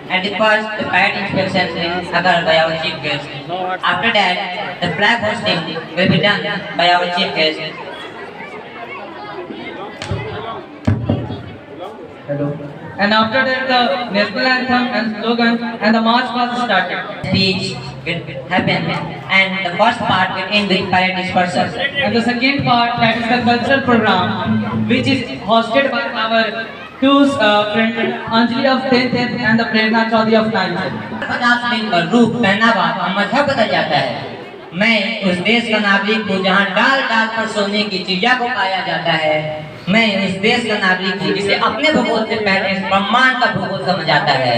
At the first, the parade inspection is covered by our chief guest. After that, the flag hosting will be done by our chief guest. Hello. And after that, the national anthem and slogan and the march was started. Speech will happen, and the first part will end with parade dispersal. And the second part, that is the cultural program, which is hosted by our two friends, Anjali of 10th and the Prerna Chaudhary of 9th. 50 दिन पर रूप पहनावा और मजहब बदल जाता है। मैं उस देश का नागरिक हूँ जहाँ डाल डाल पर सोने की चिड़िया को पाया जाता है। मैं उस देश का नागरिक हूँ जिसे अपने भूगोल से पहले ब्रह्मांड का भूगोल समझ आता है।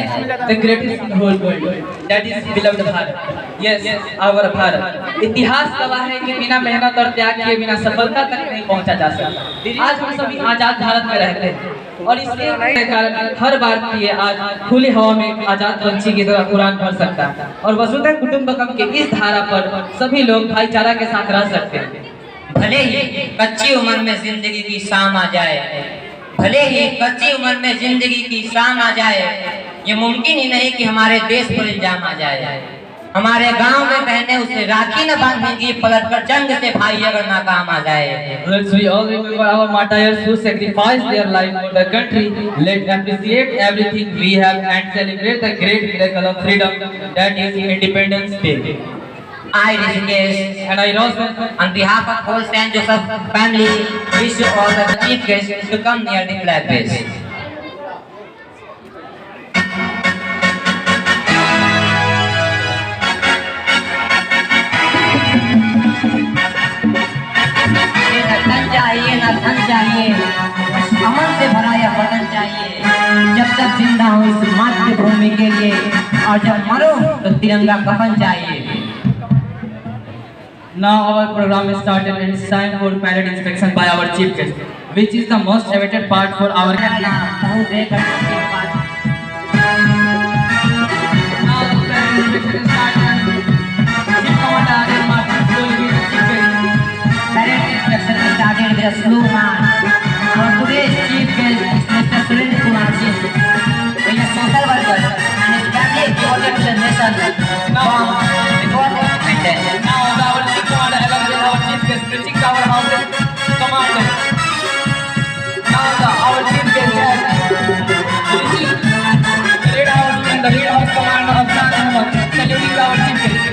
The greatest in the whole world, that is beloved Bharat. Yes, our Bharat. इतिहास गवाह है कि बिना मेहनत और त्याग किए बिना सफलता तक नहीं पहुंचा जा सकता। आज हम सभी आजाद भारत में रहते हैं और इसके कारण हर भारतीय आज खुली हवा में आजाद पंछी की तरह उड़ान भर सकता है और वसुधैव कुटुंबकम के इस धारा पर सभी लोग भाईचारा के साथ रह सकते हैं। भले ही कच्ची उम्र में जिंदगी की शाम आ जाए, भले ही कच्ची उम्र में जिंदगी की शाम आ जाए, ये मुमकिन ही नहीं कि हमारे देश पर इल्जाम आ जाए। हमारे गांव में बहनें उसे राखी न बांधेंगी, पलटकर जंग से भाई अगर नाकाम आ जाए। Let's we all remember our martyrs who sacrificed their life for the country. Let's appreciate everything we have and celebrate the great miracle of freedom that is Independence Day. I, Rishikesh, And I Rosman, on behalf of whole Saint Joseph family, wish you all the chief guests to come near the flag base. चाहिए ना धन चाहिए, अमन से भरा यह वतन चाहिए। जब तक जिंदा हूँ इस मातृभूमि के लिए और जब मरो तो तिरंगा कफन चाहिए। now our program is started and it's time for parade inspection by our chief guest, which is the most awaited part for our बहुत Now the parade inspection is started. Chief Commander Aryan Martin will be the chief guest. parade inspection started with a slow march. Our today's chief guest is Mr. Surendra Kumar Singh. He is a social worker and is deeply devoted to the nation from before the independence. Now our chief commander along with our chief guest reaching our houses commander. Now our chief guest has reaching the Red House and the Red House commander of Shan Ahmed saluting our chief guest.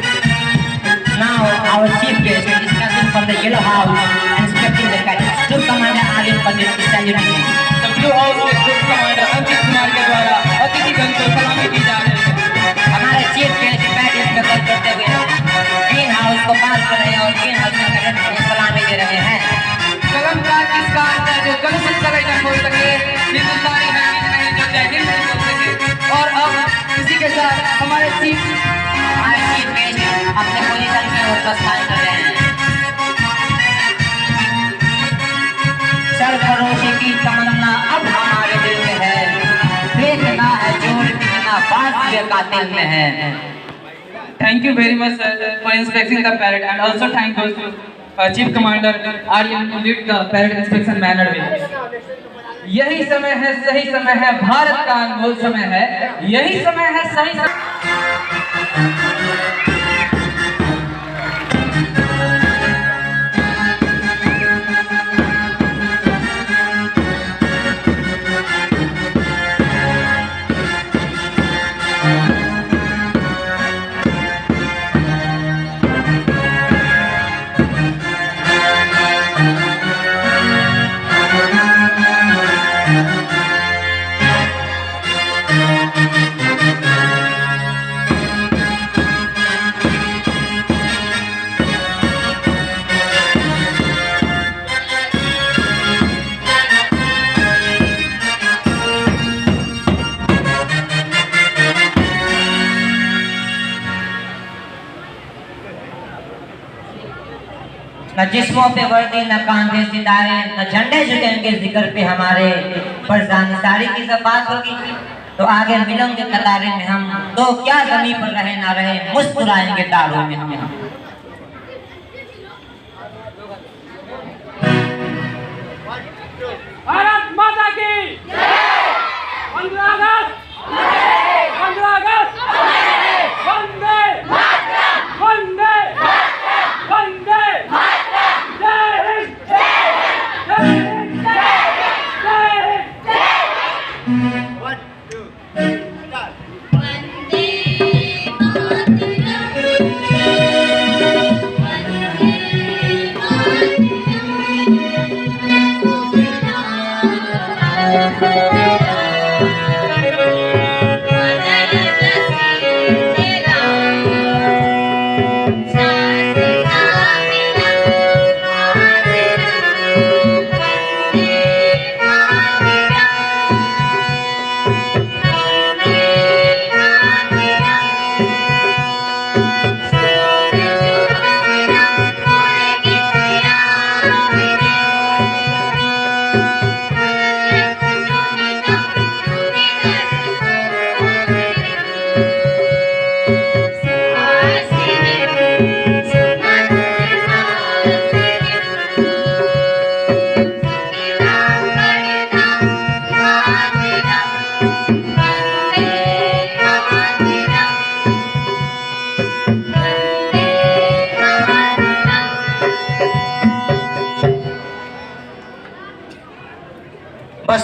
Now our chief guest is discussing from the Yellow House and inspecting the cadets. Troop Commander Aryan Pandit is saluting him. The Blue House में group commander Ankit Kumar के द्वारा अतिथिगण को सलामी दी जा रही है। हमारे chief guest pad inspector करते हुए ग्रीन हाउस को पास कर रहे हैं और ग्रीन हाउस में कैडेट को सलामी दे रहे हैं। कलमकार किसका आता है जो कलुषित कभी न हो सके, हिंदुस्तानी है नहीं जो जय हिंद बोल सके। और अब इसी के साथ हमारे चीफ गेस्ट अपने पोजीशन की ओर प्रस्थान कर रहे हैं। सरफरोशी की तमन्ना अब हमारे दिल में है, देखना है जोर कितना बात के कातिल में है। Thank you very much sir, for inspecting the parade and also thank you to Chief Commander Aryan to lead the parade inspection manner way. यही समय है, सही समय है, भारत का अनमोल समय है, यही समय है, सही समय। न जिस्मों पे वर्दी न कांधे सितारे न झंडे झुकेंगे जिक्र पे हमारे, पर जानिसारी की जब बात होगी तो आगे मिलेंगे कतारे में हम, तो क्या जमीन पर रहे ना रहे मुस्कुराएंगे तारों में हम। भारत माता की 15 अगस्त 15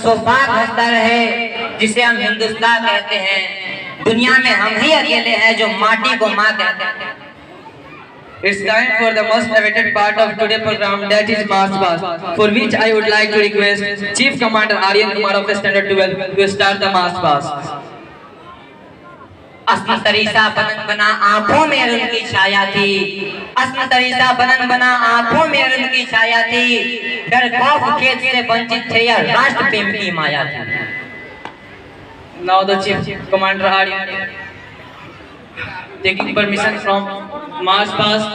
बस वो बाग हंसता रहे जिसे हम हिंदुस्तान कहते हैं। दुनिया में हम ही अकेले हैं जो माटी को माँ कहते हैं। It's time for the most awaited part of today's program, that is March Past, for which I would like to request Chief Commander Aryan Kumar of Standard 12 to start the March Past. अस्म तरीसा बनन बना आंखों में अरुण की छाया थी। अस्म तरीसा बनन बना आंखों में अरुण की छाया थी। डर खौफ खेत से वंचित थे यह राष्ट्र प्रेम की माया थी। Now the Chief Commander Aryan taking permission from March Past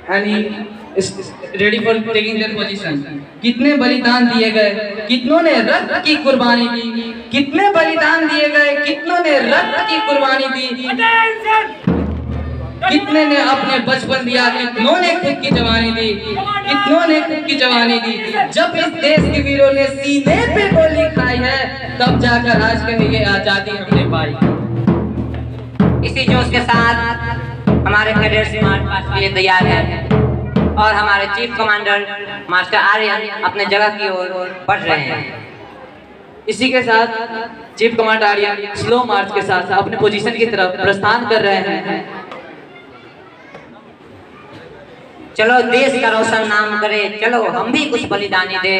and he is ready for taking their position. कितने बलिदान दिए गए, कितनों ने रक्त की कुर्बानी दी, कितने बलिदान दिए गए, कितनों ने रक्त की कुर्बानी दी, कितने ने अपने बचपन दिया, कितनों ने खुद की जवानी दी, कितनों ने खुद की जवानी दी। जब इस देश के वीरों ने सीने पे गोली खाई है, तब जाकर आज के लिए आजादी हमने पाई। इसी जोश के साथ हमारे कैडेट्स मार्च पास्ट के लिए तैयार हैं और हमारे चीफ कमांडर मास्टर आर्यन अपने जगह की ओर बढ़ रहे हैं। इसी के साथ चीफ कमांडर आर्यन स्लो मार्च के साथ अपने पोजीशन की तरफ प्रस्थान कर रहे हैं। चलो देश का रोशन नाम करे, चलो हम भी कुछ बलिदानी दे,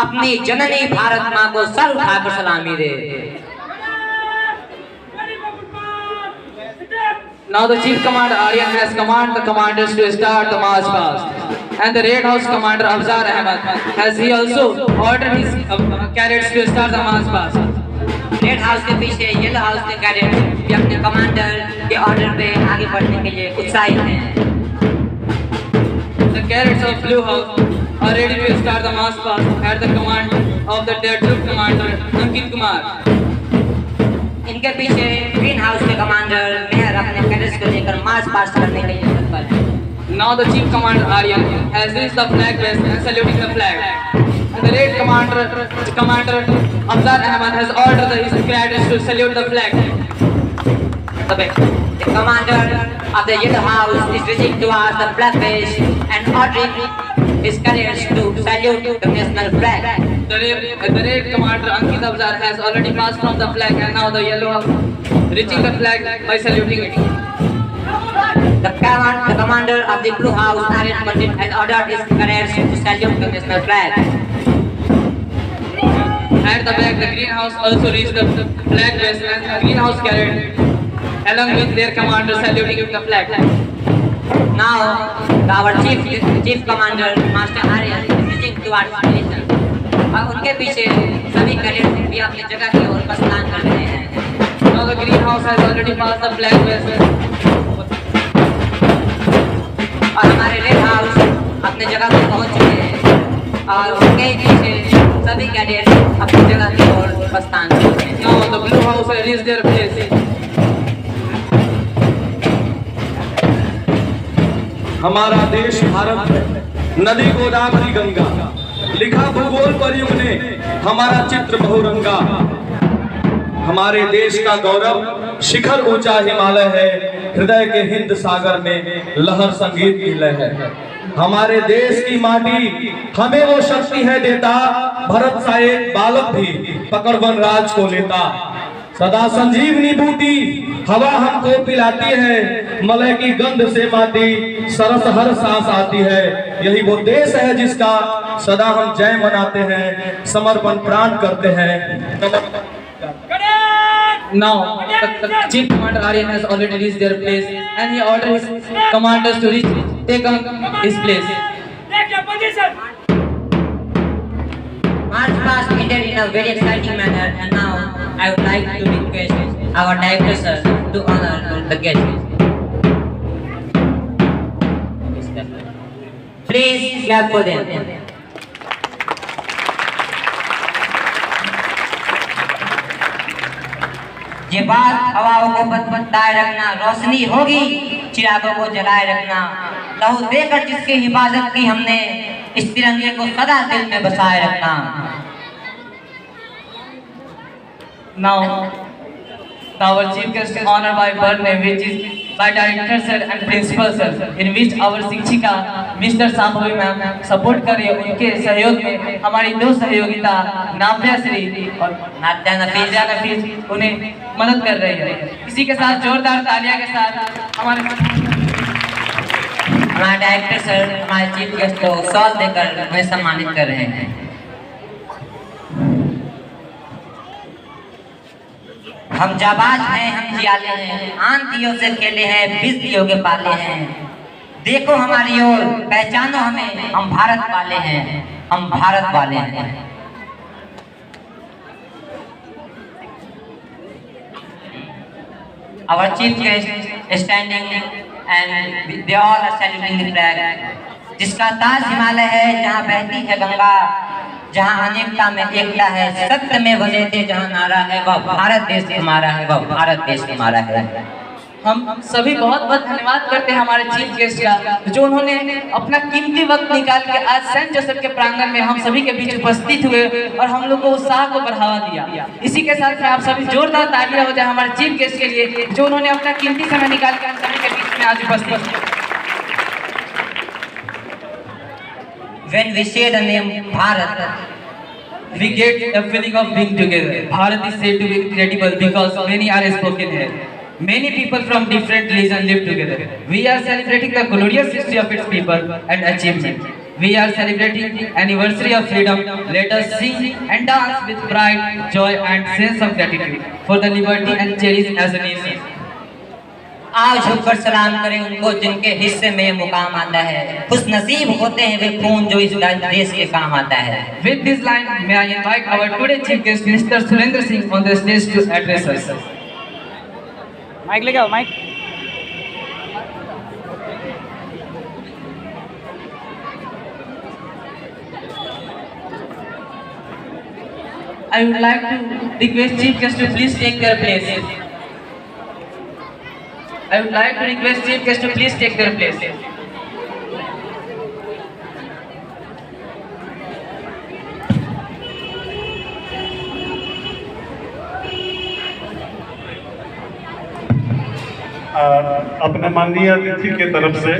अपनी जननी भारत माँ को सर उठाकर सलामी दे। Now the Chief Commander Aryan has commanded the commanders to start the march past, and the Red House Commander Afzal Ahmed has he also ordered his cadets to start the march past. Red house के पीछे yellow house के cadet भी अपने commander के order पे आगे बढ़ने के लिए उत्साहित हैं। The cadets of Blue House are ready to start the march past at the command of the Troop Commander Ankit Kumar. इनके पीछे ग्रीन हाउस के कमांडर मेहर अपने कैडेट्स को लेकर मार्च पास्ट करने के लिए तत्पर हैं। Now the Chief Commander Aryan has raised the flag vest and saluting the flag. And the Red Commander Afzal Ahmed has ordered his cadets to salute the flag. The commander of the yellow house is reaching towards the flag vest and ordering his cadets to salute the national flag. The Red Commander Ankit Afzal has already passed from the flag and now the yellow house reaching the flag by saluting it. The commander of the blue house, Aryan Pandit, has ordered his cadets to salute the national flag. At the back, the green house also reached the flag vest and the green house cadet along with their commander saluting the flag. Now, our chief commander, Master Aryan, is reaching towards the nation. और उनके पीछे सभी cadets भी अपनी जगह की ओर प्रस्थान कर रहे हैं। Now the green house has already passed the flag vest. और हमारे रेड हाउस अपने जगह पर पहुंच चुके हैं और उनके पीछे सभी कैडेट्स अपनी जगह की ओर प्रस्थान कर रहे हैं। Now the blue house has reached their place. हमारा देश भारत है, नदी गोदावरी गंगा, लिखा भूगोल पर युग ने हमारा चित्र बहुरंगा। हमारे देश का गौरव शिखर ऊंचा हिमालय है, हृदय के हिंद सागर में लहर संगीत की लय है। हमारे देश की माटी हमें वो शक्ति है देता, भरत सा एक बालक भी पकड़ वन राज को लेता। सदा संजीवनी बूटी हवा हमको पिलाती है, मलय की गंध से माटी सरस हर सांस आती है। यही वो देश है जिसका सदा हम जय मनाते हैं, समर्पण प्राण करते हैं। Now the Chief Commander Aryan has already reached their place and he ordered his commanders to take his place. Take your position. March past ended in a very exciting manner, and now I would like to request our director sir to honor the guests. Please clap for them. ये बात हवाओं को बदबदाए रखना, रोशनी होगी चिरागों को जलाए रखना। लहू देकर जिसकी हिफाजत की हमने, इस तिरंगे को सदा दिल में बसाए रखना। Now our chief guest is honored by birth name, which is by director sir and principal sir, in which our शिक्षिका Mr. Sambhavi ma'am support कर रही है। उनके सहयोग में हमारी दो सहयोगिता नाव्या श्री और नात्या नफीस उन्हें मदद कर रही है। इसी के साथ जोरदार तालियां के साथ हमारे डायरेक्टर सर हमारे चीफ गेस्ट को शॉल देकर उन्हें सम्मानित कर रहे हैं। हम जाबाज हैं, हम जियाले हैं, आन दियों से खेले हैं, बीस दियों के पाले हैं। देखो हमारी ओर, पहचानो हमें, हम भारत वाले हैं, हम भारत वाले हैं। Our chief guest standing and they all are saluting the flag, जिसका ताज हिमालय है, जहाँ बहती है गंगा, जहाँ अनेकता में एकता है, सत्य में वजहते जहाँ नारा है, वह भारत देश हमारा है, वह भारत देश हमारा है। हम सभी बहुत बहुत धन्यवाद करते हैं हमारे चीफ गेस्ट का, जो उन्होंने अपना कीमती वक्त निकाल के आज सेंट जोसेफ के प्रांगण में हम सभी के बीच उपस्थित हुए और हम लोग को उत्साह को बढ़ावा दिया। इसी के साथ में आप सभी जोरदार तालियां हो जाए हमारे चीफ गेस्ट के लिए, जो उन्होंने अपना कीमती समय निकाल के हम सभी के बीच में आज उपस्थित हैं। When we say the name Bharat, we get a feeling of being together. Bharat is said to be incredible because many are spoken here. Many people from different religions live together. We are celebrating the glorious history of its people and achievement. We are celebrating anniversary of freedom. Let us sing and dance with pride, joy and sense of gratitude for the liberty and cherish as a nation. आज झुककर सलाम करें उनको जिनके हिस्से में मुकाम आता है। खुश नसीब होते हैं वे खून जो इस देश के काम आता है। With this line, may I invite our today chief guest, Mr. Surendra Singh, on the stage to address us. Mic लेके आओ, mic. I would like to request chief guest to please take their place. I would like to request chief guest to please take their place. अपने माननीय अतिथि के तरफ से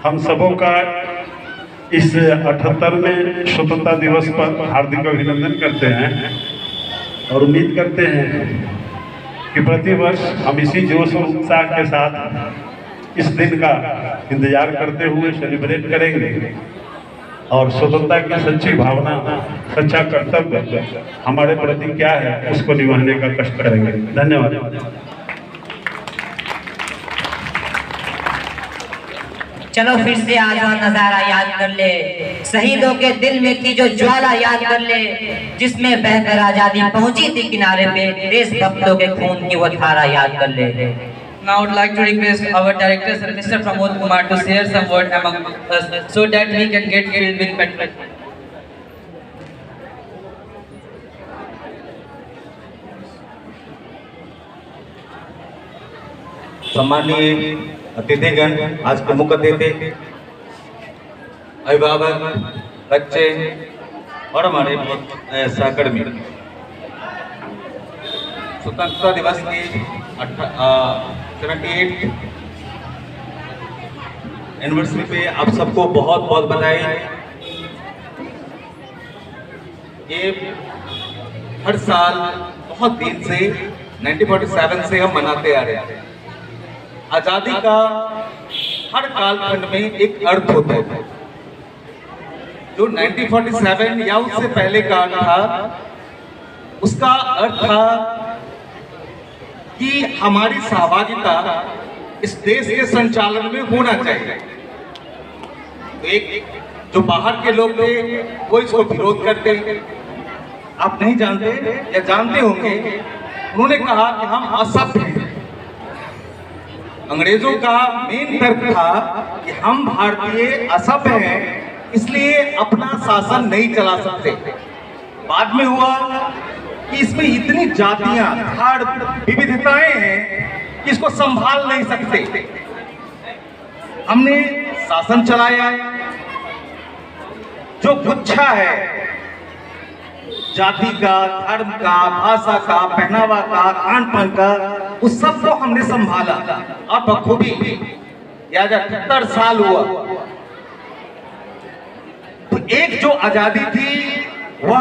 हम सबों का इस 78वें स्वतंत्रता दिवस पर हार्दिक अभिनंदन करते हैं और उम्मीद करते हैं कि प्रतिवर्ष हम इसी जोश और उत्साह के साथ इस दिन का इंतजार करते हुए सेलिब्रेट करेंगे और स्वतंत्रता की सच्ची भावना, सच्चा कर्तव्य हमारे प्रति क्या है उसको निभाने का कष्ट करेंगे। धन्यवाद। चलो फिर से आज वो नजारा याद कर ले, शहीदों के दिल में थी जो ज्वाला याद कर ले, जिसमें बहकर आजादी पहुंची थी किनारे पे, देशभक्तों के खून की वो धारा याद कर ले। Now I would like to request our director, Sir Mr. Pramod Kumar, to share some word among us so that we can get filled with patriotism. सम्मानीय अतिथिगण, आज के मुख्य अतिथि, अभिभावक, बच्चे और हमारे सहकर्मी, स्वतंत्रता दिवस की 78 एनिवर्सरी पे आप सबको बहुत बहुत बधाई। ये हर साल बहुत दिन से 1947 से हम मनाते आ रहे हैं। आजादी का हर कालखंड में एक अर्थ होता है। जो 1947 या उससे पहले काल था, उसका अर्थ था कि हमारी सहभागिता इस देश के संचालन में होना चाहिए। एक जो बाहर के लोग थे वो इसको विरोध करते, आप नहीं जानते या जानते होंगे, उन्होंने कहा कि हम असभ्य हैं। अंग्रेजों का मेन तर्क था कि हम भारतीय असभ्य हैं, इसलिए अपना शासन नहीं चला सकते। बाद में हुआ कि इसमें इतनी जातियां, विविधताएं हैं कि इसको संभाल नहीं सकते। हमने शासन चलाया, जो गुच्छा है जाति का, धर्म का, भाषा का, पहनावा का, खान पान का, उस सब को हमने संभाला और बखूबी। याद 78 साल हुआ तो एक जो आजादी थी वह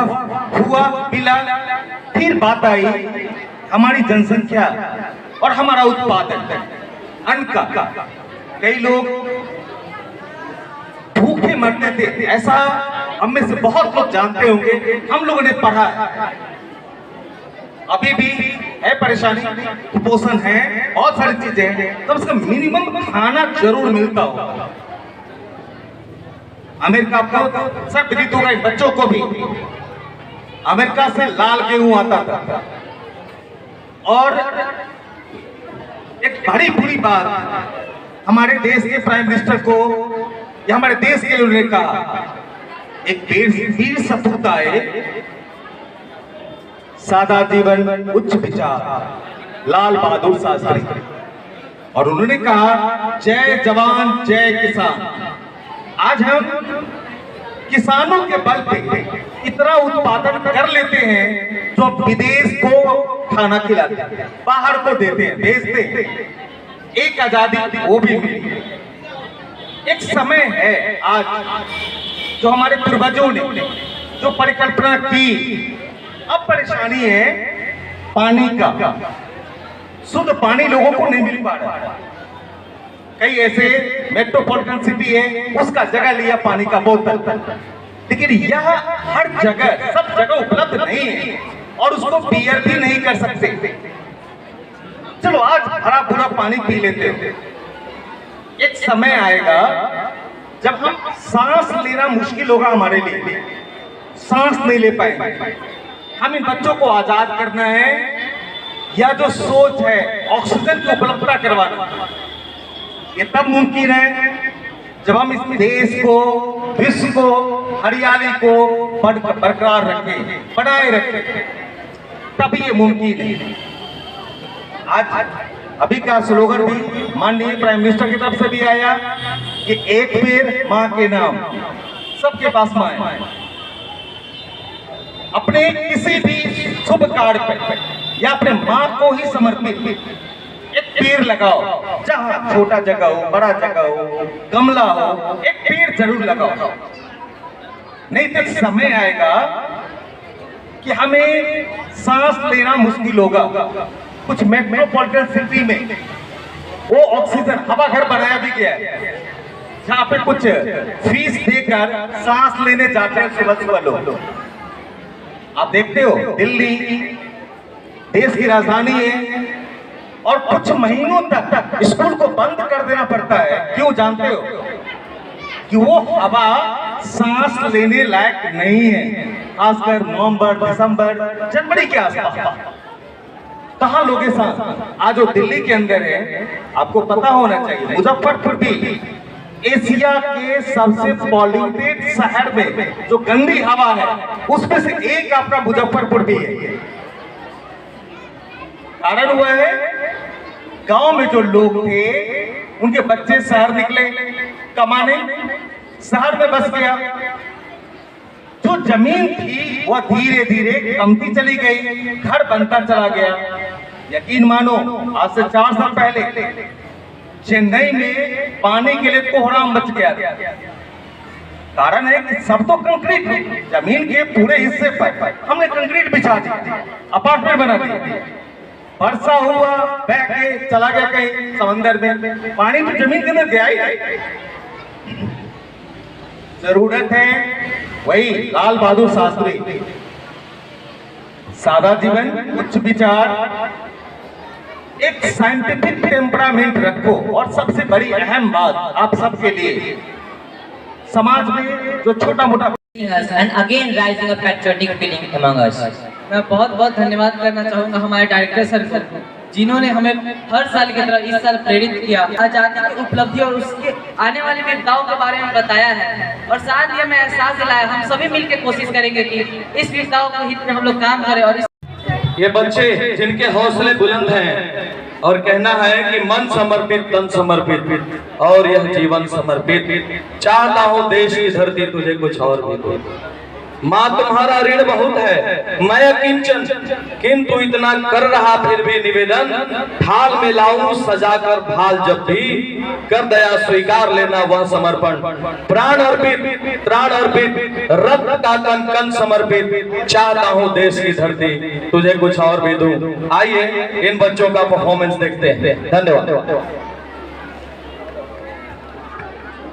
हुआ मिला। फिर बात आई हमारी जनसंख्या और हमारा उत्पादन अन्न का। कई लोग भूखे मरते थे, ऐसा हम में से बहुत लोग जानते होंगे, हम लोगों ने पढ़ा है। अभी भी है परेशानी, कुपोषण है, बहुत सारी चीजें हैं, तो उसका मिनिमम खाना जरूर मिलता हो। अमेरिका को सब विदित होगा, बच्चों को भी अमेरिका से लाल गेहूं आता था। और एक बड़ी बुरी बात हमारे देश के प्राइम मिनिस्टर को या हमारे देश के लोगों ने कहा, एक वीर सपूत आए, सादा जीवन उच्च विचार, लाल बहादुर शास्त्री, और उन्होंने कहा जय जवान जय किसान। आज हम किसानों के बल पे इतना उत्पादन कर लेते हैं जो विदेश को खाना खिलाते हैं, बाहर को देते हैं, भेजते हैं। एक आजादी वो भी मिली। एक समय है आज जो हमारे पूर्वजों ने जो परिकल्पना की, अब परेशानी है पानी का। शुद्ध पानी लोगों को नहीं मिल पा रहा। कई ऐसे मेट्रोपॉलिटन सिटी है, उसका जगह लिया पानी का बोतल, लेकिन यह हर जगह सब जगह उपलब्ध नहीं है और उसको पियर भी नहीं कर सकते। चलो आज हरा भरा पानी पी लेते हैं। एक समय आएगा जब हम सांस लेना मुश्किल होगा हमारे लिए, सांस नहीं ले पाएंगे। हम इन बच्चों को आजाद करना है, या जो सोच है ऑक्सीजन की उपलब्धता करवाना, ये तब मुमकिन है जब हम इस देश को, विश्व को, हरियाली को बरकरार रखें, बनाए रखें, तभी ये मुमकिन है। आज अभी का स्लोगन भी माननीय प्राइम मिनिस्टर की तरफ से भी आया कि एक पेड़ मां के नाम, सबके पास मां है। अपने किसी भी शुभ कार्य पर या अपने मां को ही समर्पित एक पेड़ लगाओ, जहां छोटा जगह हो, बड़ा जगह हो, गमला हो, एक पेड़ जरूर लगाओ। नहीं तो समय आएगा कि हमें सांस लेना मुश्किल होगा। कुछ मेट्रोपॉलिटन सिटी में वो ऑक्सीजन हवा घर बनाया भी गया है, जहां पे कुछ फीस देकर सांस लेने जाते हैं सुबह सुबह लोग। आप देखते हो दिल्ली देश की राजधानी है और कुछ महीनों तक स्कूल को बंद कर देना पड़ता है। क्यों जानते हो? कि वो हवा सांस लेने लायक नहीं है, खासकर नवंबर, दिसंबर, जनवरी के आसपास। कहाँ लोग सांस? आज वो दिल्ली के अंदर है, आपको पता होना चाहिए, मुजफ्फरपुर भी एशिया के सबसे पॉल्यूटेड शहर में जो गंदी हवा है उसमें से एक आपका मुजफ्फरपुर भी है। कारण हुआ है गांव में जो लोग थे उनके बच्चे शहर निकले कमाने, शहर में बस गया। जो जमीन थी वह धीरे धीरे कमती चली गई, घर बनता चला गया। यकीन मानो आज से 4 साल पहले चेन्नई में पानी के लिए कोहराम मच गया। कारण है कि सब तो कंक्रीट, जमीन के पूरे हिस्से पर हमने कंक्रीट बिछा दी, अपार्टमेंट बना दिए। वर्षा हुआ, बह के चला गया कहीं समंदर में, पानी तो जमीन के अंदर गया ही। जरूरत है वही लाल बहादुर शास्त्री, सादा जीवन उच्च विचार, एक साइंटिफिक टेम्परामेंट रखो। और सबसे बड़ी अहम बात आप सबके लिए, समाज में जो छोटा मोटा and again rising a patriotic feeling among us. मैं बहुत बहुत धन्यवाद करना चाहूँगा हमारे डायरेक्टर सर को, जिन्होंने हमें हर साल की तरह इस साल प्रेरित किया, आजादी की उपलब्धि और उसके आने वाले विपदाओं के बारे में बताया है। और साथ ही हमें एहसास दिलाया, हम सभी मिलकर कोशिश करेंगे कि इस विपदाओं के हित में हम लोग काम करें। और ये बच्चे जिनके हौसले बुलंद हैं और कहना है कि मन समर्पित तन समर्पित और यह जीवन समर्पित, चाहता हूँ देश की धरती तुझे कुछ और भी दे। माँ तुम्हारा ऋण बहुत है, मैं किंचन, किंतु इतना कर रहा फिर भी निवेदन, थाल में लाऊं सजाकर भाल जब भी, कर दया स्वीकार लेना वह समर्पण, प्राण अर्पित रक्त का कण कण समर्पित, चाहता हूँ देश की धरती तुझे कुछ और भी दूं। आइए इन बच्चों का परफॉर्मेंस देखते हैं। धन्यवाद।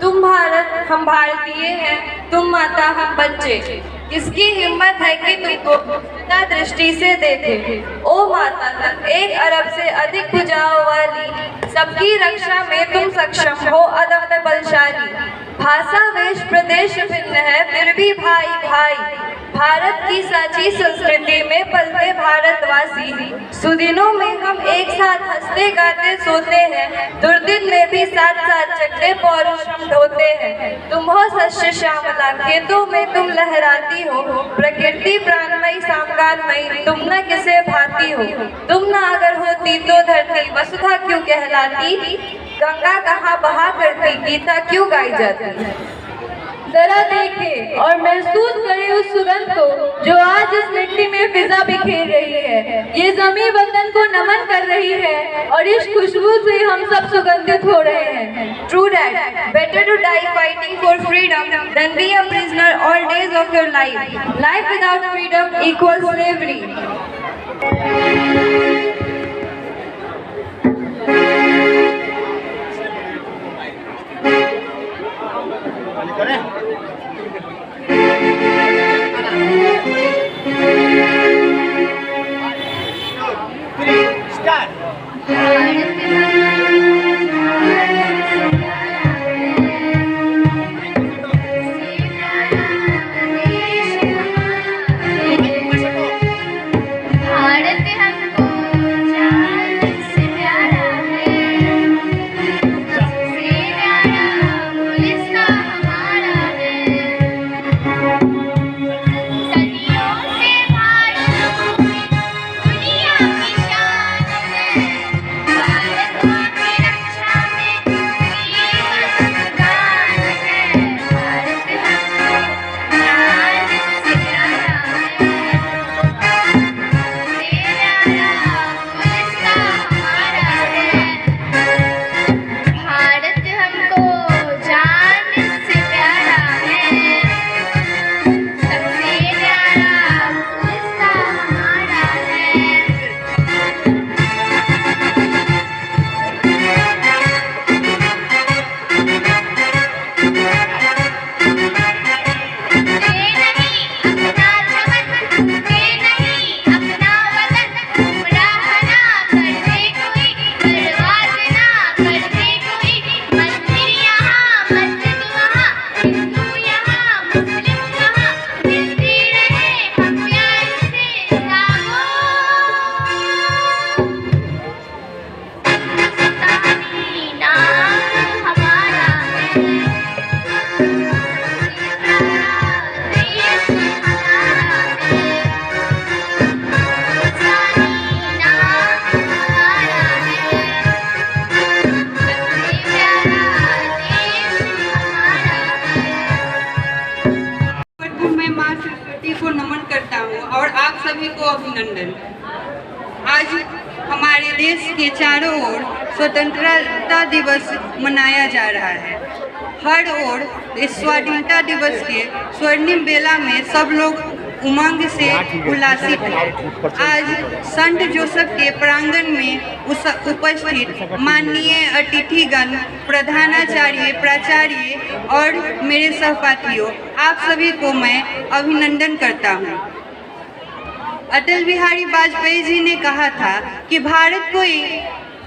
तुम भारत, हम भारतीय हैं, तुम माता, हम बच्चे। किसकी हिम्मत है कि तुमको बिना दृष्टि से देखे? ओ माता, 1 अरब से अधिक भुजाओं वाली, सबकी रक्षा में तुम सक्षम हो, अदम्य बलशाली। भाषा वेश प्रदेश भिन्न है, फिर भी भाई भाई। भारत की साची संस्कृति में पलते भारतवासी, सुदिनों में हम एक साथ हंसते गाते सोते हैं, दुर्दिन में भी साथ साथ जगते पौरुषम ढोते हैं। तुम हो शस्य श्यामला, खेतों में तुम लहराती हो, प्रकृति प्राणमयी सामगानमयी, तुम न किसे भाती हो। तुम न अगर होती तो धरती वसुधा क्यों कहलाती, गंगा कहाँ बहा करती, गीता क्यों गाई जाती। जरा देखें और महसूस करें उस सुगंध को जो आज इस मिट्टी में फिजा बिखेर रही है। ये जमीन वतन को नमन कर रही है और इस खुशबू से हम सब सुगंधित हो रहे हैं। True that, better to die fighting for freedom than be a prisoner all days of your life. Life without freedom equals slavery. और आप सभी को अभिनंदन। आज हमारे देश के चारों ओर स्वतंत्रता दिवस मनाया जा रहा है। हर ओर इस स्वाधीनता दिवस के स्वर्णिम बेला में सब लोग उमंग से उल्लासित हैं। आज संत जोसेफ के प्रांगण में उपस्थित माननीय अतिथिगण, प्रधानाचार्य, प्राचार्य और मेरे सहपाठियों, आप सभी को मैं अभिनंदन करता हूँ। अटल बिहारी वाजपेयी जी ने कहा था कि भारत कोई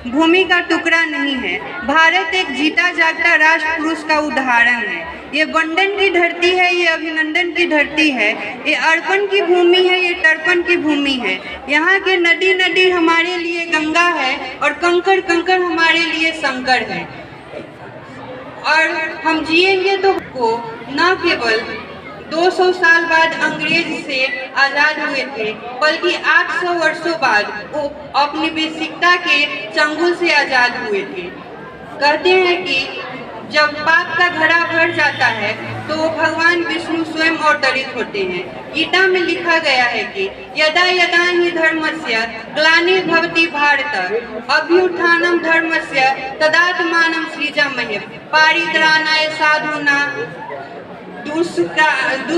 भूमि का टुकड़ा नहीं है, भारत एक जीता जागता राष्ट्र पुरुष का उदाहरण है। ये वंदन की धरती है, ये अभिनंदन की धरती है, ये अर्पण की भूमि है, ये तर्पण की भूमि है। यहाँ के नदी नदी हमारे लिए गंगा है और कंकड़ कंकड़ हमारे लिए शंकर है। और हम जिएंगे तो को न केवल 200 साल बाद अंग्रेज से आज़ाद हुए थे, बल्कि 800 वर्षों बाद वो औपनिवेशिकता के चंगुल से आज़ाद हुए थे। कहते हैं कि जब पाप का घड़ा भर जाता है तो भगवान विष्णु स्वयं अवतरित होते हैं। गीता में लिखा गया है कि यदा यदा हि धर्मस्य ग्लानिर्भवति भारत अभ्युत्थानं धर्मस्य तदात्मानं सृजामहे पारित्राणाय साधूनां दुष्कृतात्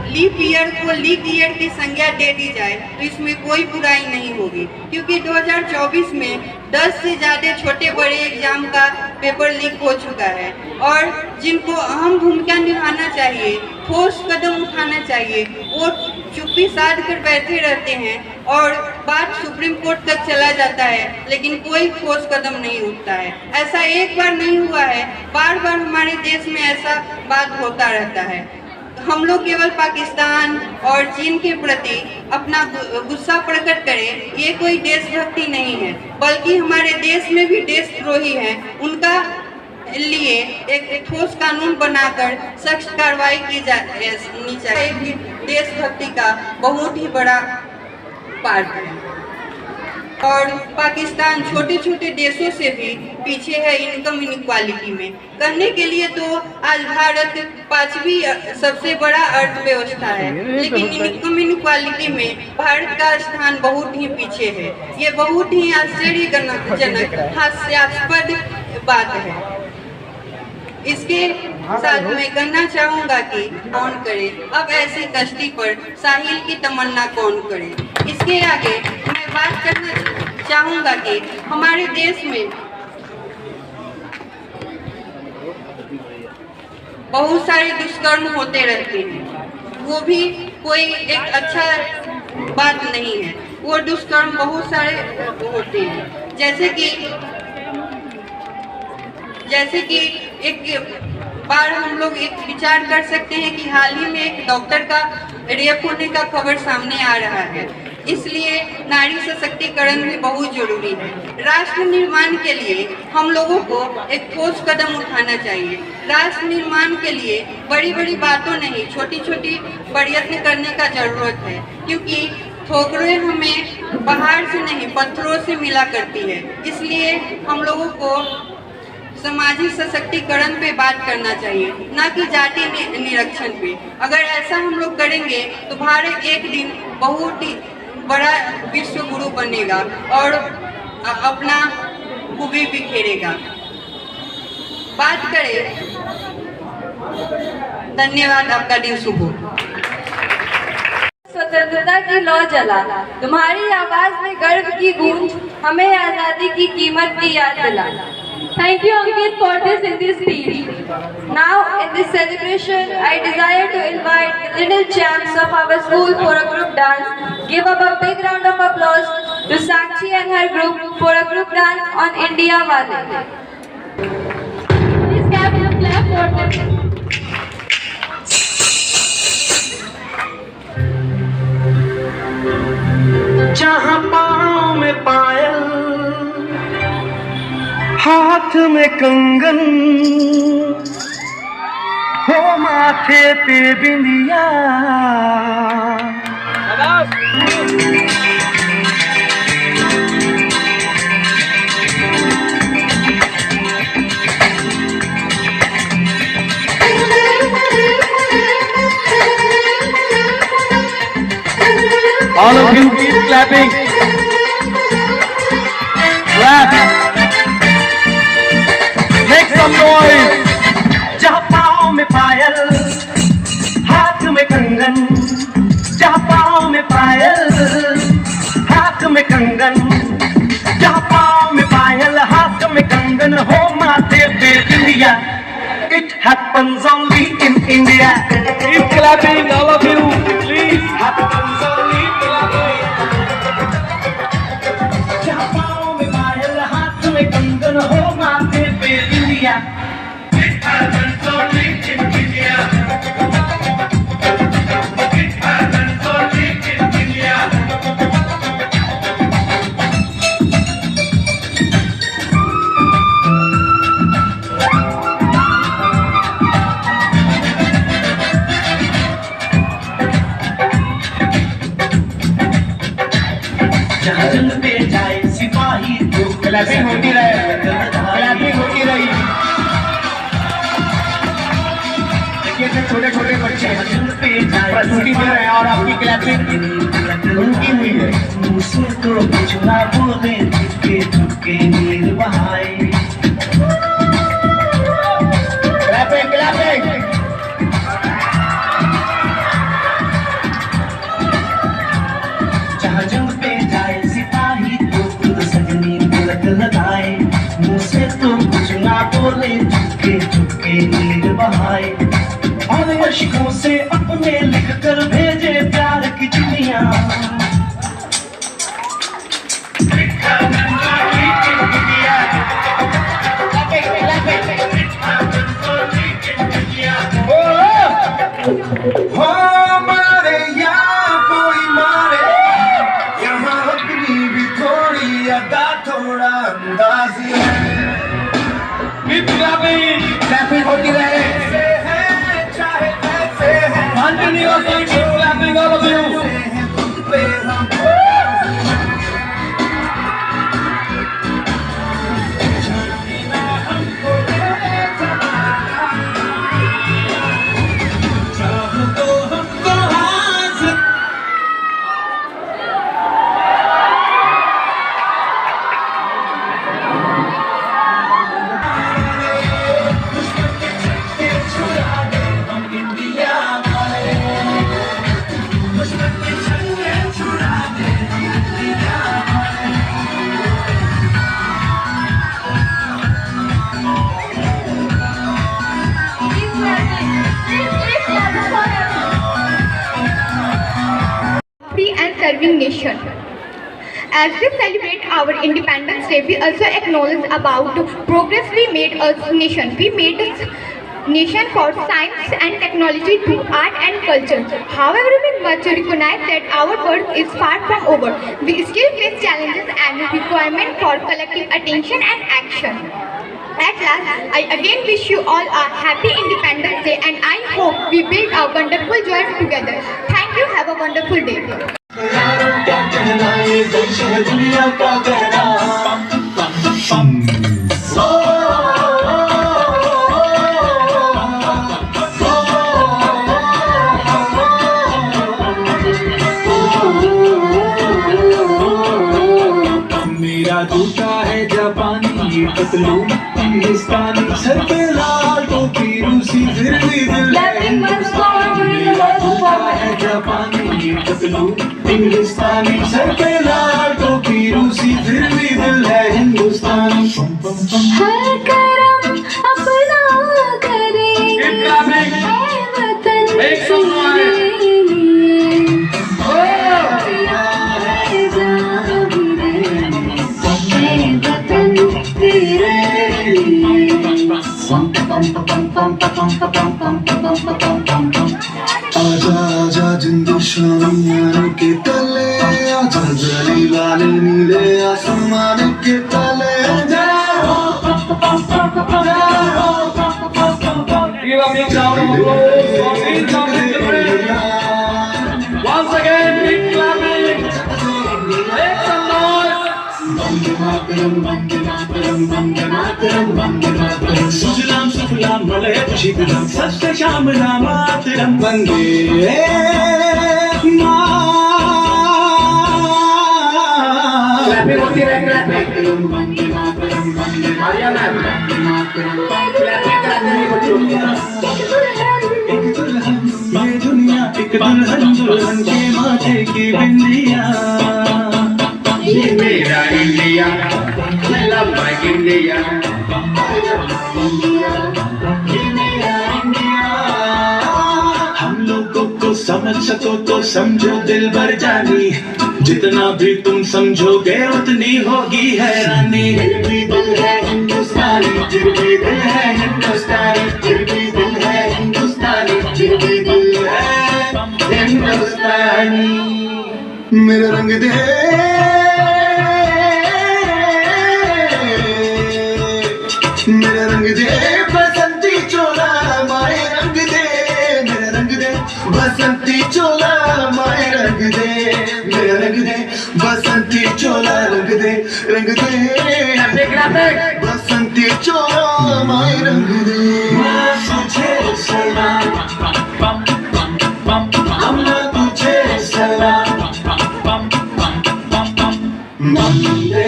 लीप ईयर को लीप ईयर की संज्ञा दे दी जाए तो इसमें कोई बुराई नहीं होगी, क्योंकि 2024 में 10 से ज़्यादा छोटे बड़े एग्जाम का पेपर लीक हो चुका है और जिनको अहम भूमिका निभाना चाहिए, ठोस कदम उठाना चाहिए, वो चुप्पी साध कर बैठे रहते हैं और बात सुप्रीम कोर्ट तक चला जाता है, लेकिन कोई ठोस कदम नहीं उठता है। ऐसा एक बार नहीं हुआ है, बार बार हमारे देश में ऐसा बात होता रहता है। हम लोग केवल पाकिस्तान और चीन के प्रति अपना गुस्सा प्रकट करें, ये कोई देशभक्ति नहीं है, बल्कि हमारे देश में भी देशद्रोही हैं, उनका लिए एक ठोस कानून बनाकर सख्त कार्रवाई की जानी चाहिए। देशभक्ति का बहुत ही बड़ा पार्ट है और पाकिस्तान छोटे छोटे देशों से भी पीछे है इनकम इनक्वालिटी में। करने के लिए तो आज भारत 5वीं सबसे बड़ा अर्थव्यवस्था है, लेकिन इनकम इनक्वालिटी में भारत का स्थान बहुत ही पीछे है। ये बहुत ही आश्चर्यजनक हास्यास्पद बात है। इसके साथ मैं कहना चाहूँगा कि कौन करे अब ऐसी कश्ती पर साहिल की तमन्ना कौन करे। इसके आगे मैं बात करना चाहूँगा कि हमारे देश में बहुत सारे दुष्कर्म होते रहते हैं, वो भी कोई एक अच्छा बात नहीं है। वो दुष्कर्म बहुत सारे होते हैं, जैसे कि एक बार हम लोग एक विचार कर सकते हैं कि हाल ही में एक डॉक्टर का रेप होने का खबर सामने आ रहा है। इसलिए नारी सशक्तिकरण भी बहुत जरूरी है। राष्ट्र निर्माण के लिए हम लोगों को एक ठोस कदम उठाना चाहिए। राष्ट्र निर्माण के लिए बड़ी बड़ी बातों नहीं, छोटी छोटी प्रयत्न करने का जरूरत है, क्योंकि ठोकरें हमें पहाड़ से नहीं पत्थरों से मिला करती है। इसलिए हम लोगों को सामाजिक सशक्तिकरण पे बात करना चाहिए, ना कि जाति निरीक्षण पे। अगर ऐसा हम लोग करेंगे तो भारत एक दिन बहुत ही बड़ा विश्व गुरु बनेगा और अपना खूबी बिखेरेगा। बात करें, धन्यवाद, आपका दिन शुभ हो। स्वतंत्रता की लौ जला, तुम्हारी आवाज में गर्व की गूंज हमें आजादी की कीमत की याद दिला। Thank you, Ankit, for this in this speech. Now, in this celebration, I desire to invite the little champs of our school for a group dance. Give up a big round of applause to Sakshi and her group for a group dance on India Wale. Please clap for them. जहाँ पाँव में पायल, हाथ में कंगन, हो माथे पे बिंदिया, all of you keep clapping. Clap. Make some noise. जहाँ पाँव में पायल, हाथ में कंगन, जहाँ पाँव में पायल, हाथ में कंगन, जहाँ पाँव में पायल, हाथ में कंगन, हो माथे पे बिंदिया. It happens only in India. Keep clapping, all of you, please. Happens only in जहाँ पाँव में पायल, हाथ में कंगन, हो माथे पे बिंदिया. It happens only in India. It happens only in India. जहाँ जल पे जाए सिपाही तो क्लैपिंग होती रहे, क्लैपिंग होती रही। देखिए छोटे छोटे बच्चे प्रस्तुति दे रहे हैं और आपकी क्लैपिंग उनकी हुई है। मुझसे तो कुछ ना बोले, चुपके चुपके नीर बहाए। Clapping clapping. जहाँ जंग पे जाए सिपाही तो खुद सजनी तिलक लगाए। मुझसे तो कुछ ना बोले, चुपके चुपके नीर बहाए। और अश्कों से अपने लिख कर भेजे प्यार की चिट्ठियां। मारे या कोई मारे, यहाँ अपनी भी थोड़ी अदा थोड़ा अंदाज है। क्लैपिंग होती रहे, चाहे कैसे है, continuously clapping all of you. And serving nation. As we celebrate our Independence Day, we also acknowledge about the progress we made as a nation. We made a nation for science and technology to art and culture. However, we must recognize that our work is far from over. We still face challenges and requirement for collective attention and action. At last, I again wish you all a happy Independence Day and I hope we build a wonderful joy together. Thank you. Have a wonderful day. क्या कहना ये देश है दुनिया का कहना। मेरा जूता है जापानी, ये पतलून हिंदुस्तानी, सर पे लाल टोपी रूसी, फिर भी दिल है हिंदुस्तानी। मेरा जूता है जापानी, ये पतलून हिंदुस्तानी, सर पे लाल टोपी रूसी, फिर भी दिल है हिंदुस्तानी। हर करम अपना करेंगे, वतन आजा आजा जिंदुशानी के तले, आजा जली वाले नीले आसमान के तले। Give a big round of applause for these coming. Once again, big clapping. Make some noise. Sujalam सुफलाम मलयज शीतलाम सत्य श्यामलाम मातरम वंदे Clapping होती रहे, clapping. मारिया मैम, clapping करते हैं बच्चों। ये दुनिया एक दुल्हन, दुल्हन के माथे की बिंदिया। ये मेरा India, I love my India. ये मेरा इंडिया। हम लोगों को समझ सको तो समझो दिल भर जानी, जितना भी तुम समझोगे उतनी होगी हैरानी। फिर भी दिल है हिंदुस्तानी, फिर भी दिल है हिंदुस्तानी, फिर भी दिल है हिंदुस्तानी, फिर भी दिल है हिंदुस्तानी। मेरा रंग दे, मेरा रंग दे बसंती चोला, माए रंग दे, मेरा रंग दे बसंती चोला, माए रंग दे, मेरा रंग दे बसंती बसंती चोला रंग दे बसंती चोला माय रंग दे तुझे सलाम अम्मा तुझे सलाम वंदे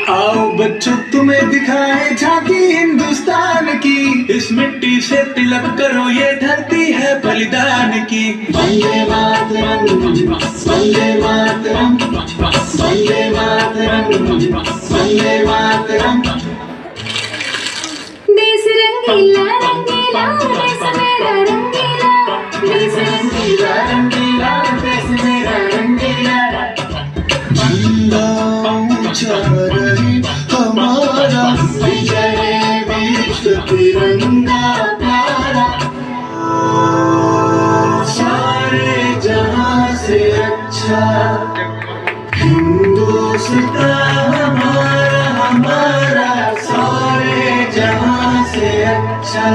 आओ बच्चों तुम्हें दिखाए झांकी हिंदुस्तान की इस मिट्टी से तिलक करो ये धरती है बलिदान की वंदे मातरम वंदे मातरम वंदे मातरम वंदे मातरम देश रंगीला रंगीला देश मेरा रंगीला देश रंगीला रंगीला देश मेरा रंगीला झंडा ऊंचा रहे हमारा विजय विश्व तिरंगा प्यारा सारे जहां से अच्छा हिंदुस्तान हमारा हमारा सारे जहां से अच्छा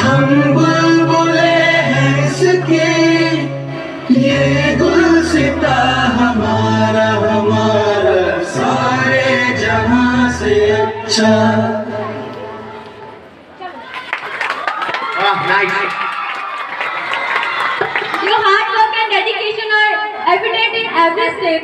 हम बुलबुले हैं इसके ये गुलसिता हमारा हमारा सारे जहां से अच्छा Your hard work and dedication are evident in every step.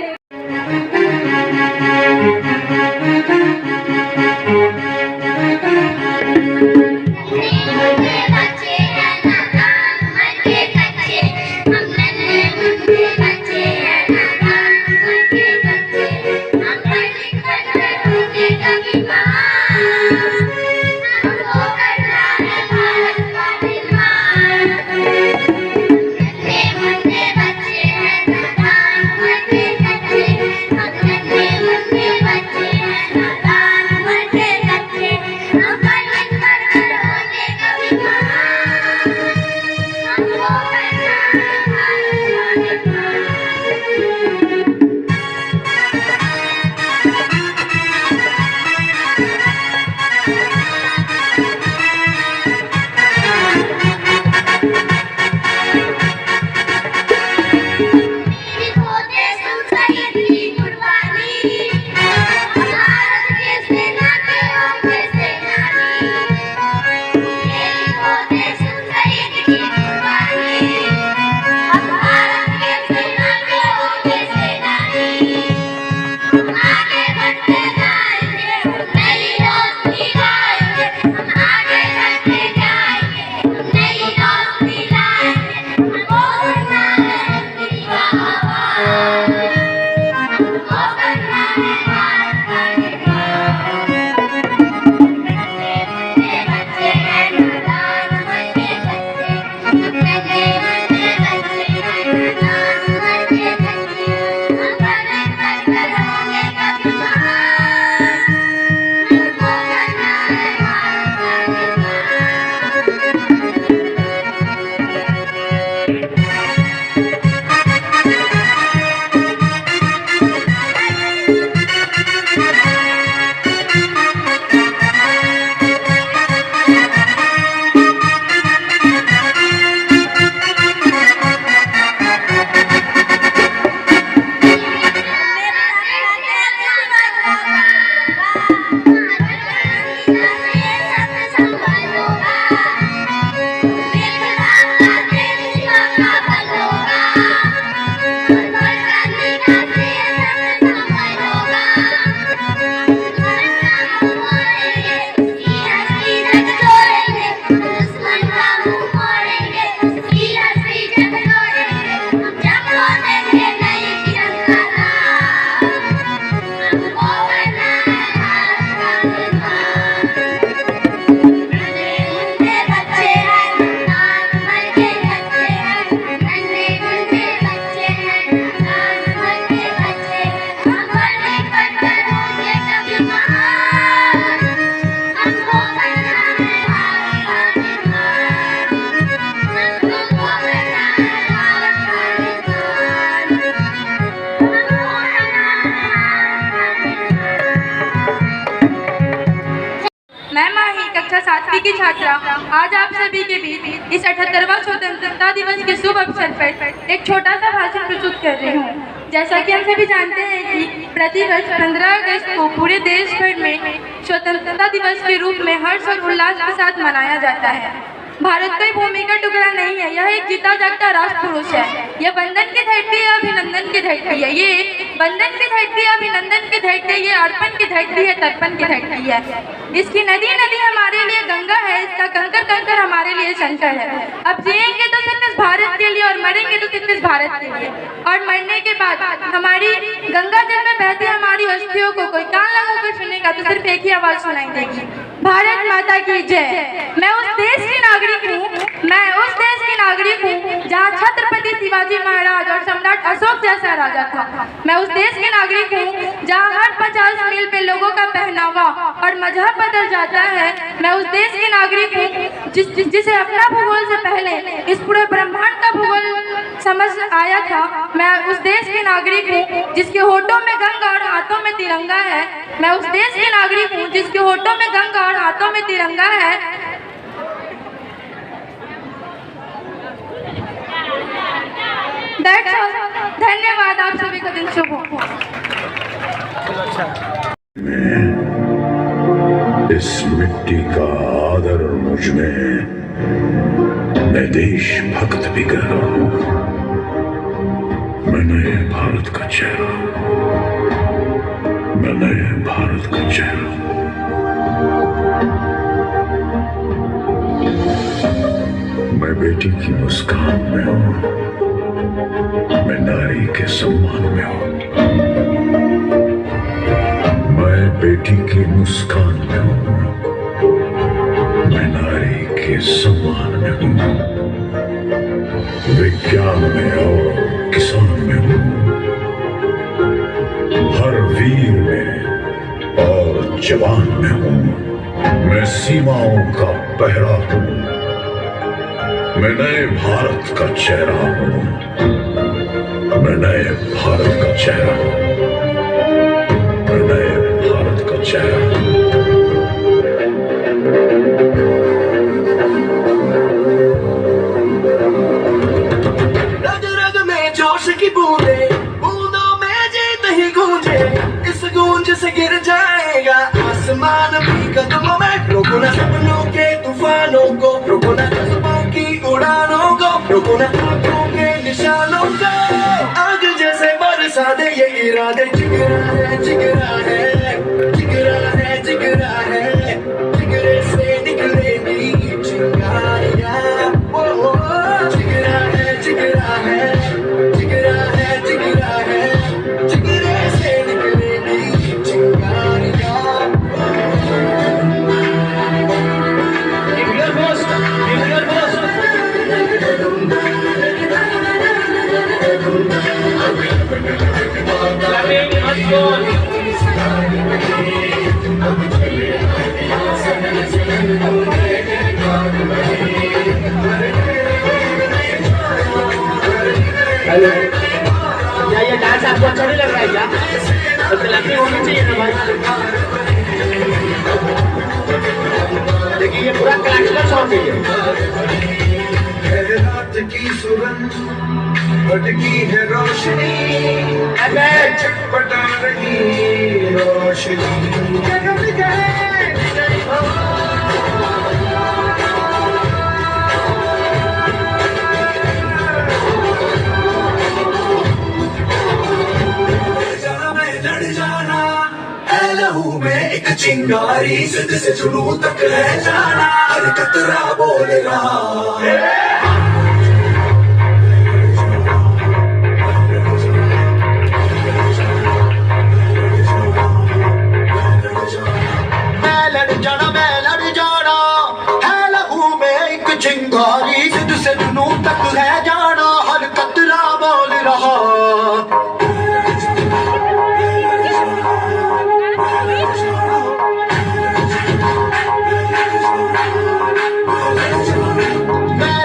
बच्चे हैं नादान, मरते कच्चे, हम कापी की छात्रा आज आप सभी के बीच इस 78वां स्वतंत्रता दिवस के शुभ अवसर पर एक छोटा सा भाषण प्रस्तुत कर रही हूँ। जैसा कि हम सभी जानते हैं कि प्रतिवर्ष 15 अगस्त को पूरे देश भर में स्वतंत्रता दिवस के रूप में हर्ष और उल्लास के साथ मनाया जाता है। भारत कोई भूमि का टुकड़ा नहीं है, यह एक जीता जागता राष्ट्र पुरुष है। यह बंधन की धरती है, अभिनंदन की धरती है। ये बंधन की धरती है, अभिनंदन की धरती है। ये अर्पण की धरती है, तर्पण की धरती है। इसकी नदी नदी हमारे लिए गंगा है, इसका कंकर कंकर हमारे लिए शंकर है। अब जिएंगे तो सिर्फ इस भारत के लिए और मरेंगे तो सिर्फ इस भारत के लिए। और मरने के बाद हमारी गंगा जल में बहती हमारी अस्थियों को कोई कान लगाकर सुनेगा तो सिर्फ एक ही आवाज सुनाई देगी, भारत माता की जय। मैं उस देश की नागरिक हूँ जहाँ छत्रपति शिवाजी महाराज और सम्राट अशोक जैसा राजा था। मैं उस देश की नागरिक हूँ जहाँ हर 50 मील पे लोगों का पहनावा और मजहब बदल जाता है। मैं उस देश की नागरिक हूँ जिसे अपना भूगोल से पहले इस पूरे ब्रह्मांड का भूगोल समझ आया था। मैं उस देश की नागरिक हूँ जिसके होठों में गंगा और हाथों में तिरंगा है। मैं उस देश की नागरिक हूँ जिसके होठों में गंगा और हाथों में तिरंगा है। धन्यवाद। आप सभी का दिन शुभ हो। इस मिट्टी का आदर मुझ में, मैं देशभक्त भी कर रहा हूं। मैं नए भारत का चेहरा, मैं नए भारत का चेहरा। मैं बेटी की मुस्कान में हूं, मैं नारी के सम्मान में हूं। मैं बेटी की मुस्कान में हूं, मैं नारी के सम्मान में हूं। विज्ञान में और किसान में हूं, हर वीर में और जवान में हूं। मैं सीमाओं का पहरा हूं, मैं नए भारत का चेहरा हूं। मैं नए भारत का चेहरा हूं, मैं नए भारत का चेहरा हूं। रग रग में जोश की बूंदे, बूंदों में जीत ही गूंजे। इस गूंज से गिर जाएगा आसमान भी कदमों में। रोको ना सपनों के तूफानों को, रोको ना जज्बों की उड़ानों को, रोको ना आंखों के निशानों को। आग जैसे बरसा दे ये इरादे। जिगरा है, जिगरा है, जिगरा है, जिगरा है। जिगरे से निकलेगी चिंगारियां। ओ जिगरा है, जिगरा है, जिगरा है, जिगरा है। जिगरे से निकलेगी चिंगारियां। हेलो, क्या ये डांस आपको अच्छा नहीं लग रहा है क्या? तो सेलेक्टिव होनी चाहिए ना भाई। देखिए ये पूरा क्लासिकल सॉन्ग है। रात की सुगंध भटकी है रोशनी, छटपटा रही रोशनी। लहू में एक चिंगारी, जिद से जुनून तक है जाना। हर कतरा बोल रहा मैं लड़ जाना है। लहू में एक चिंगारी, जिद से जुनून तक है जाना। हर कतरा बोल रहा मैं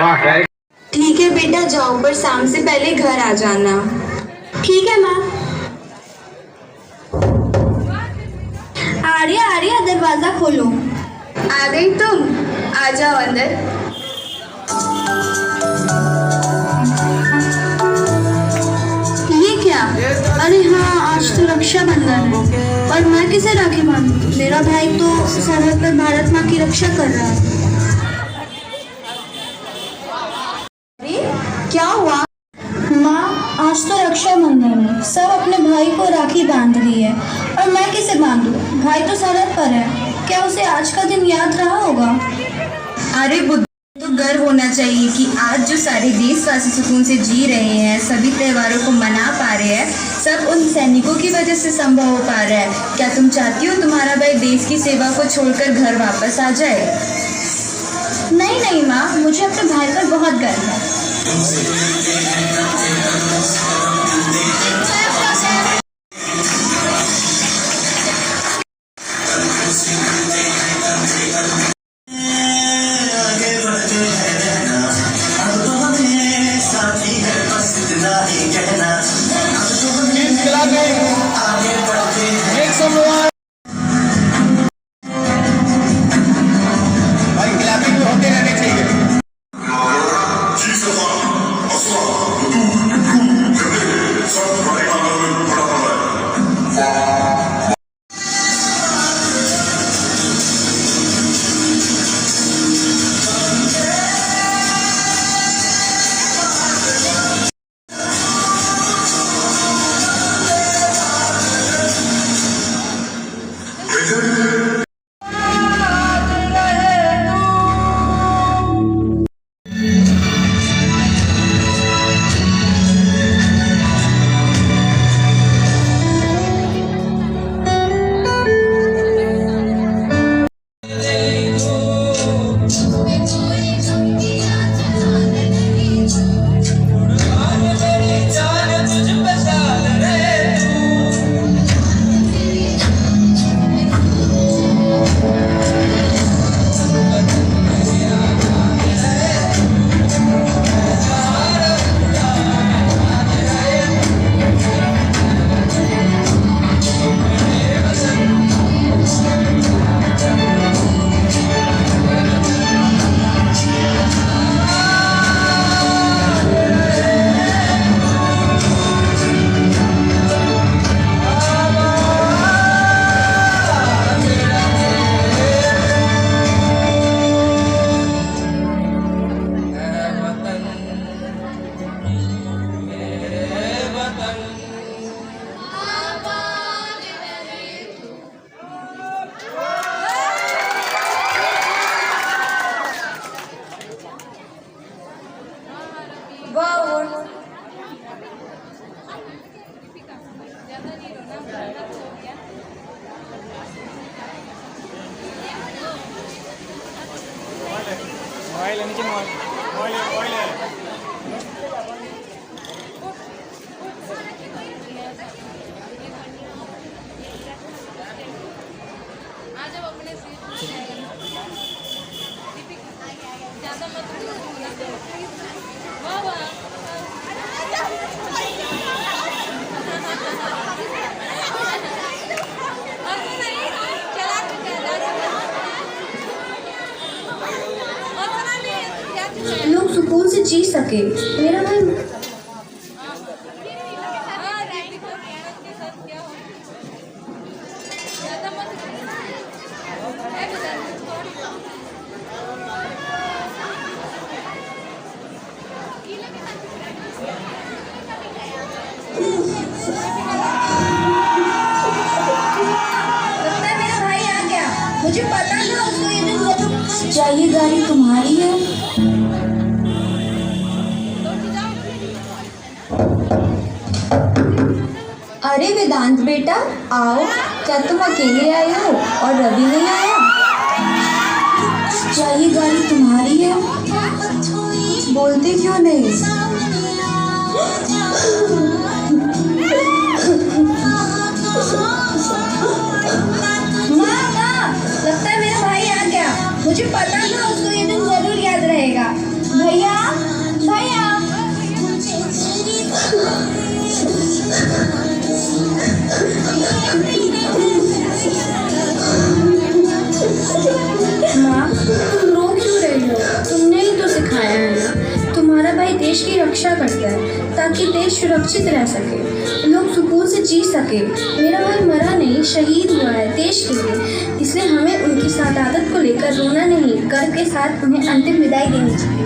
ठीक है बेटा जाओ, पर शाम से पहले घर आ जाना। ठीक है माँ। आर्या आर्या दरवाजा खोलो। आ गई तुम, आ जाओ अंदर। ये क्या? अरे हाँ, आज तो रक्षाबंधन है, और मैं किसे राखी बांधूं? मेरा भाई तो सरहद पर भारत माँ की रक्षा कर रहा है। क्या हुआ? माँ, आज तो रक्षाबंधन है, सब अपने भाई को राखी बांध रही है, और मैं किसे बांधूं? भाई तो सरहद पर है, क्या उसे आज का दिन याद रहा होगा? अरे बुद्धू, तो गर्व होना चाहिए कि आज जो सारे देशवासी सुकून से जी रहे हैं, सभी त्योहारों को मना पा रहे हैं, सब उन सैनिकों की वजह से संभव हो पा रहा है। क्या तुम चाहती हो तुम्हारा भाई देश की सेवा को छोड़कर घर वापस आ जाए? नहीं नहीं माँ, मुझे अपने भाई पर बहुत गर्व है। मोबाइल है नीचे, मोबाइल है। लोग सुकून से जी सके। मेरा भाई मुझे पता था उसको ये दिन जरूर। क्या ये गाड़ी तुम्हारी है? अरे वेदांत बेटा आओ, क्या तुम अकेले आए हो और रवि नहीं आया? क्या ये गाड़ी तुम्हारी है? बोलते क्यों नहीं? लगता है मेरा भाई आ गया। मुझे पता था उसको ये दिन जरूर याद रहेगा। भैया सुरक्षित रह सके, लोग सुकून से जी सके। मेरा भाई मरा नहीं, शहीद हुआ है देश के लिए, इसलिए हमें उनकी शहादत को लेकर रोना नहीं, गर्व के साथ उन्हें अंतिम विदाई देनी चाहिए।